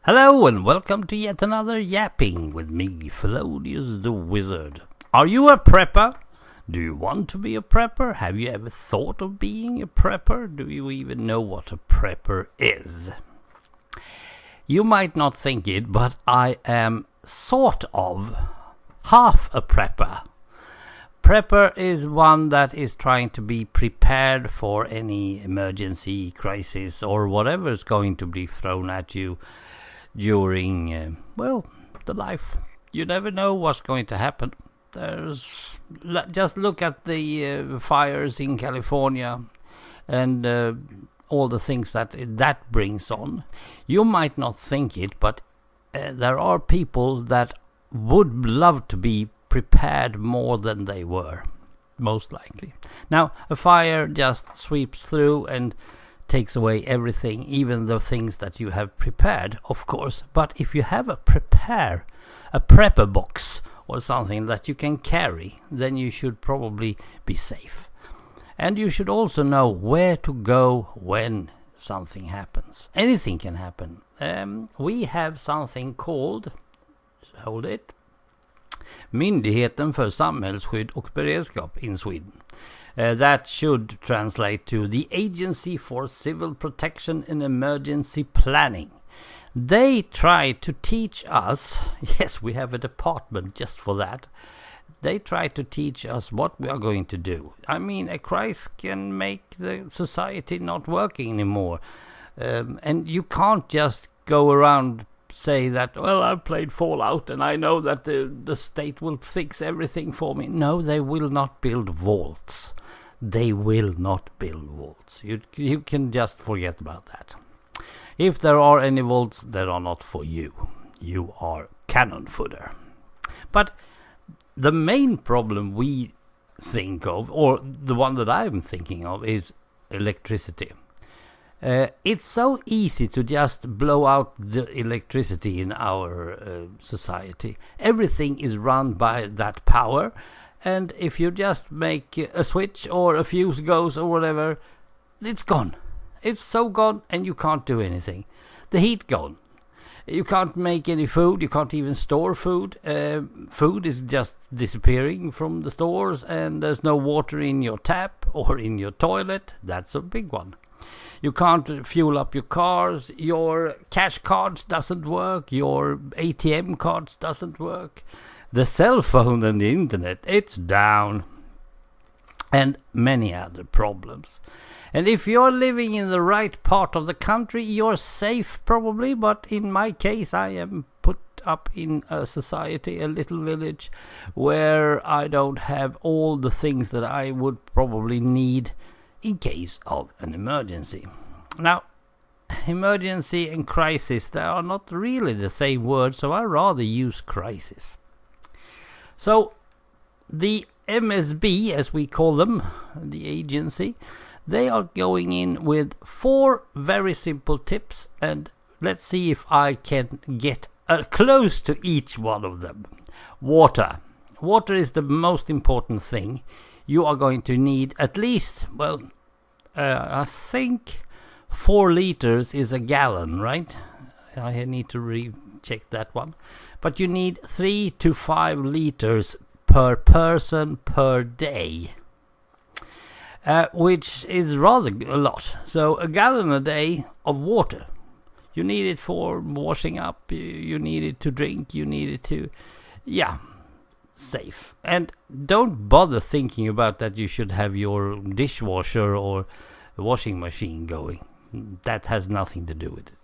Hello and welcome to yet another Yapping with me, Fellonius the Wizard. Are you a prepper? Do you want to be a prepper? Have you ever thought of being a prepper? Do you even know what a prepper is? You might not think it, but I am sort of half a prepper. Prepper is one that is trying to be prepared for any emergency, crisis, or whatever is going to be thrown at you during, the life. You never know what's going to happen. Just look at the fires in California and all the things that brings on. You might not think it, but there are people that would love to be prepared more than they were, most likely. Now, a fire just sweeps through and takes away everything, even the things that you have prepared, of course. But if you have a prepper box or something that you can carry, then you should probably be safe. And you should also know where to go when something happens. Anything can happen. We have something called, hold it, Myndigheten för samhällsskydd och beredskap in Sweden. That should translate to the Agency for Civil Protection and Emergency Planning. They try to teach us, yes, we have a department just for that. They try to teach us what we are going to do. I mean, a crisis can make the society not working anymore. And you can't just go around say that, well, I've played Fallout and I know that the state will fix everything for me. No, they will not build vaults. They will not build vaults. You can just forget about that. If there are any vaults, they are not for you. You are cannon fodder. But the main problem we think of, or the one that I'm thinking of, is electricity. It's so easy to just blow out the electricity in our society. Everything is run by that power. And if you just make a switch or a fuse goes or whatever, it's gone. It's so gone and you can't do anything. The heat gone. You can't make any food. You can't even store food. Food is just disappearing from the stores and there's no water in your tap or in your toilet. That's a big one. You can't fuel up your cars. Your cash cards doesn't work. Your ATM cards doesn't work. The cell phone and the internet, it's down. And many other problems. And if you're living in the right part of the country, you're safe probably. But in my case, I am put up in a society, a little village, where I don't have all the things that I would probably need in case of an emergency. Now, emergency and crisis, they are not really the same word, so I rather use crisis. So, the MSB, as we call them, the agency, they are going in with 4 very simple tips, and let's see if I can get close to each one of them. Water. Water is the most important thing. You are going to need at least, I think 4 liters is a gallon, right? I need to recheck that one. But you need 3 to 5 liters per person per day, which is rather a lot. So a gallon a day of water. You need it for washing up, you need it to drink, you need it to, safe. And don't bother thinking about that you should have your dishwasher or washing machine going. That has nothing to do with it.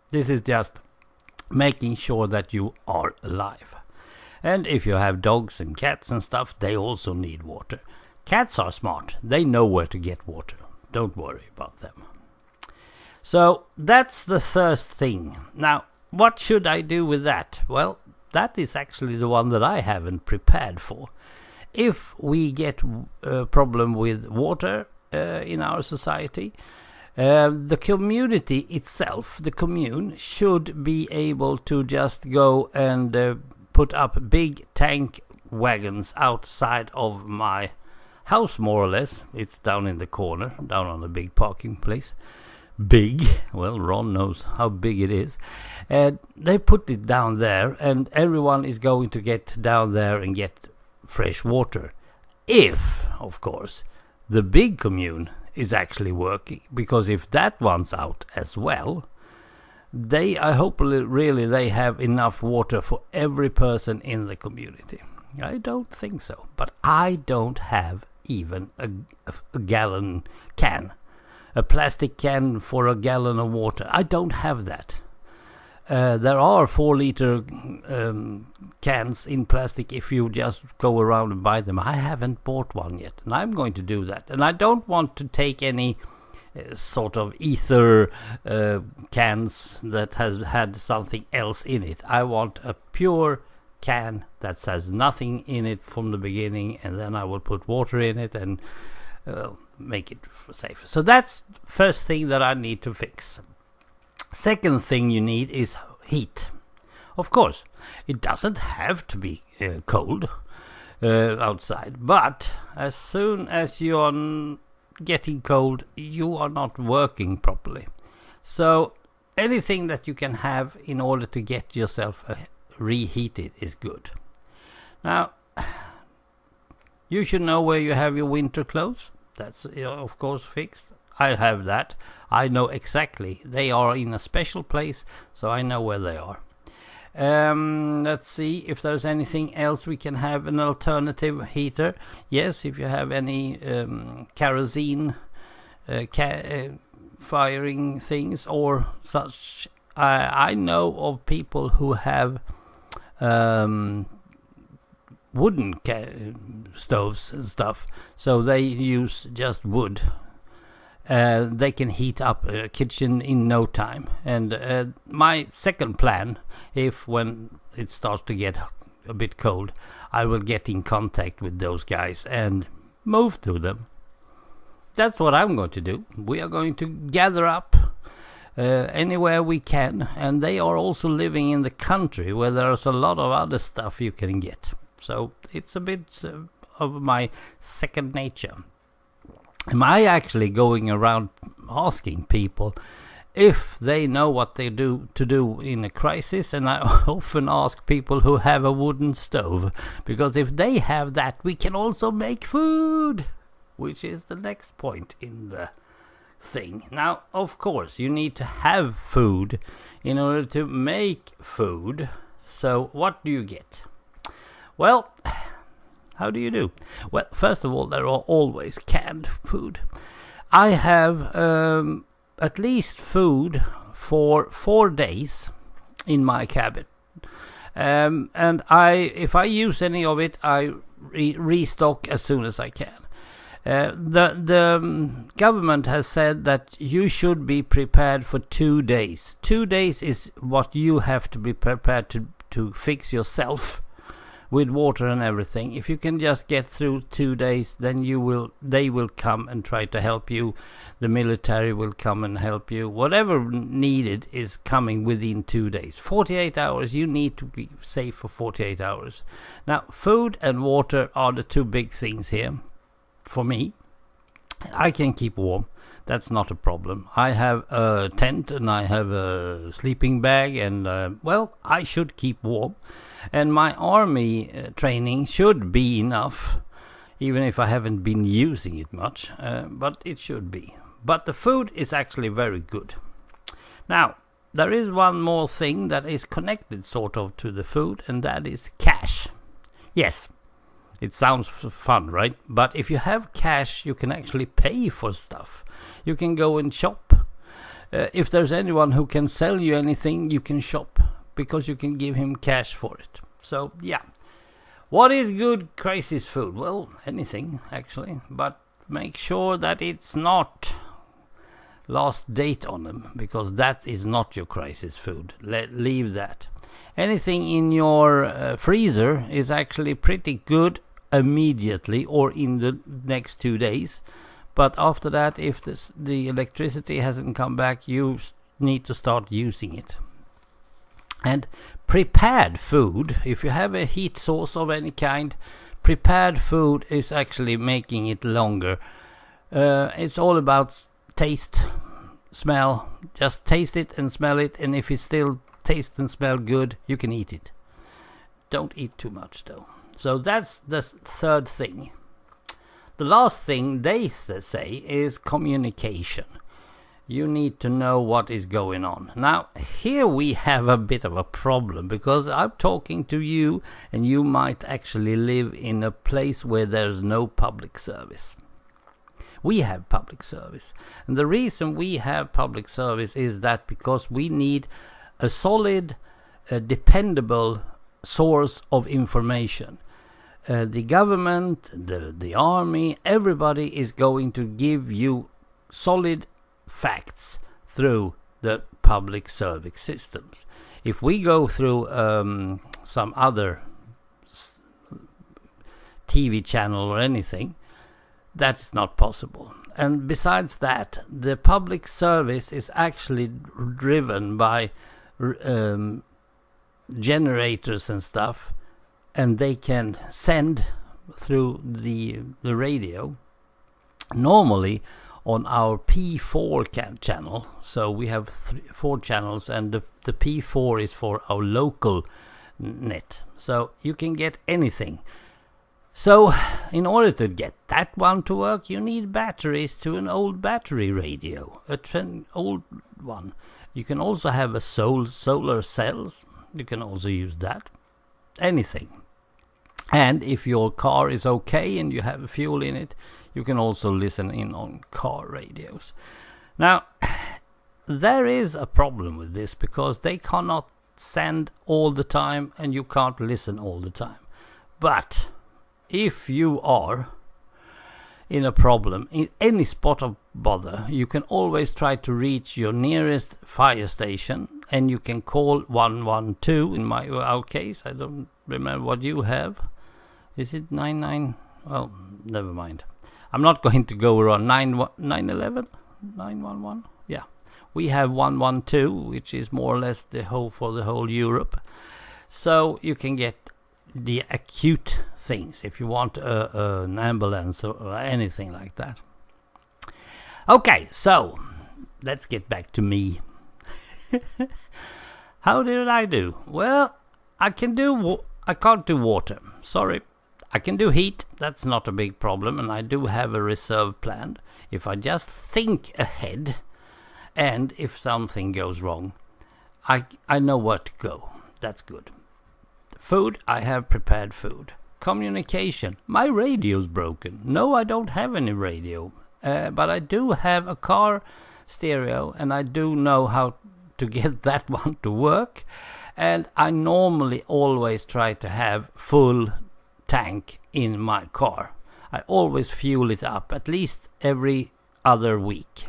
This is just making sure that you are alive. And if you have dogs and cats and stuff, they also need water. Cats are smart. They know where to get water. Don't worry about them. So that's the first thing. Now, what should I do with that? Well, that is actually the one that I haven't prepared for. If we get a problem with water in our society, the community itself, the commune, should be able to just go and put up big tank wagons outside of my house, more or less. It's down in the corner, down on the big parking place. big. Well, Ron knows how big it is. And they put it down there, and everyone is going to get down there and get fresh water. If, of course, the big commune is actually working. Because if that one's out as well, I hope really they have enough water for every person in the community. I don't think so. But I don't have even a gallon can. A plastic can for a gallon of water. I don't have that. There are 4-liter cans in plastic if you just go around and buy them. I haven't bought one yet, and I'm going to do that. And I don't want to take any sort of ether cans that has had something else in it. I want a pure can that has nothing in it from the beginning, and then I will put water in it and make it safe. So that's first thing that I need to fix. Second thing you need is heat. Of course, it doesn't have to be cold outside, but as soon as you're getting cold, you are not working properly. So anything that you can have in order to get yourself reheated is good. Now, you should know where you have your winter clothes. That's of course fixed. I have that. I know exactly. They are in a special place, so I know where they are. Let's see if there's anything else we can have. An alternative heater. Yes, if you have any kerosene firing things or such. I know of people who have wooden stoves and stuff, so they use just wood. They can heat up a kitchen in no time. And my second plan, if when it starts to get a bit cold, I will get in contact with those guys and move to them. That's what I'm going to do. We are going to gather up anywhere we can, and they are also living in the country where there's a lot of other stuff you can get. So it's a bit of my second nature. Am I actually going around asking people if they know what they do in a crisis? And I often ask people who have a wooden stove, because if they have that, we can also make food, which is the next point in the thing. Now, of course, you need to have food in order to make food. So what do you get? Well, how do you do? Well, first of all, there are always canned food. I have at least food for 4 days in my cabin. And if I use any of it, I restock as soon as I can. The government has said that you should be prepared for 2 days. 2 days is what you have to be prepared to fix yourself with water and everything. If you can just get through 2 days, then they will come and try to help you. The military will come and help you. Whatever needed is coming within 2 days. 48 hours, you need to be safe for 48 hours. Now, food and water are the two big things here for me. I can keep warm. That's not a problem. I have a tent and I have a sleeping bag, and I should keep warm. And my army training should be enough, even if I haven't been using it much, but it should be. But the food is actually very good. Now, there is one more thing that is connected sort of to the food, and that is cash. Yes, it sounds fun, right? But if you have cash, you can actually pay for stuff. You can go and shop. If there's anyone who can sell you anything, you can shop, because you can give him cash for it. So, yeah. What is good crisis food? Well, anything, actually. But make sure that it's not last date on them, because that is not your crisis food. Leave that. Anything in your freezer is actually pretty good immediately or in the next 2 days. But after that, if the electricity hasn't come back, you need to start using it. And prepared food, if you have a heat source of any kind, prepared food is actually making it longer. It's all about taste. smell, just taste it and smell it, and if it still tastes and smells good, you can eat it. Don't eat too much though. So that's the third thing. The last thing they say is communication. You need to know what is going on. Now, here we have a bit of a problem, because I'm talking to you and you might actually live in a place where there's no public service. We have public service. And the reason we have public service is that because we need a solid, dependable source of information. The government, the army, everybody is going to give you solid facts through the public service systems. If we go through some other TV channel or anything, that's not possible. And besides that, the public service is actually driven by generators and stuff, and they can send through the radio normally on our P4 channel. So we have 4 channels, and the P4 is for our local net, so you can get anything. So in order to get that one to work, you need batteries to an old battery radio, an old one. You can also have a solar cells. You can also use that. Anything. And if your car is okay and you have fuel in it, you can also listen in on car radios. Now, there is a problem with this, because they cannot send all the time and you can't listen all the time. But if you are in a problem, in any spot of bother, you can always try to reach your nearest fire station, and you can call 112. In our case, I don't remember what you have. Is it 99? Well, never mind. I'm not going to go around 911, 911. Yeah, we have 112, which is more or less for the whole Europe. So you can get the acute things if you want an ambulance or anything like that. Okay, so let's get back to me. How did I do? Well, I can't do water. Sorry. I can do heat. That's not a big problem, and I do have a reserve planned. If I just think ahead, and if something goes wrong, I know where to go. That's good. Food, I have prepared food. Communication, my radio's broken. No, I don't have any radio, but I do have a car stereo, and I do know how to get that one to work. And I normally always try to have full tank in my car. I always fuel it up at least every other week.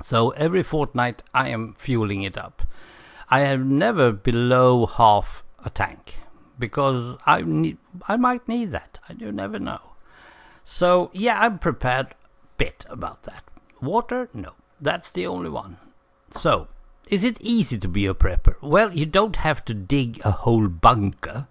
So every fortnight I am fueling it up. I have never below half a tank, because I might need that. You never know. So yeah, I'm prepared a bit about that. Water? No. That's the only one. So, is it easy to be a prepper? Well, you don't have to dig a whole bunker.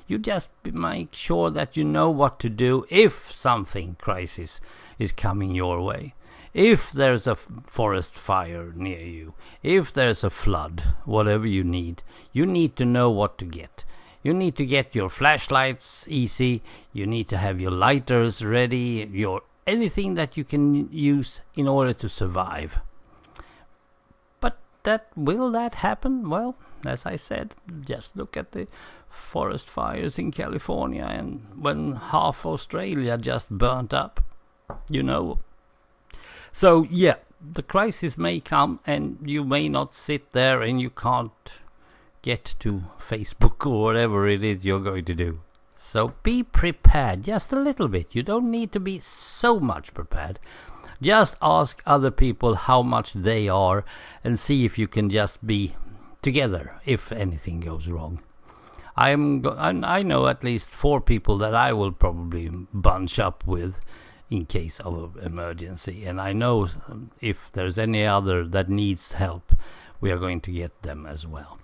You just make sure that you know what to do if something crisis is coming your way. If there's a forest fire near you, if there's a flood, whatever you need to know what to get. You need to get your flashlights easy, you need to have your lighters ready, anything that you can use in order to survive. But will that happen? Well, as I said, just look at the forest fires in California, and when half Australia just burnt up, So yeah, the crisis may come, and you may not sit there and you can't get to Facebook or whatever it is you're going to do. So be prepared just a little bit. You don't need to be so much prepared. Just ask other people how much they are, and see if you can just be together if anything goes wrong. I know at least 4 people that I will probably bunch up with in case of an emergency, and I know if there's any other that needs help, we are going to get them as well.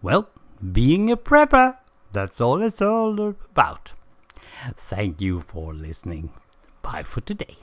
Well, being a prepper, that's all it's all about. Thank you for listening. Bye for today.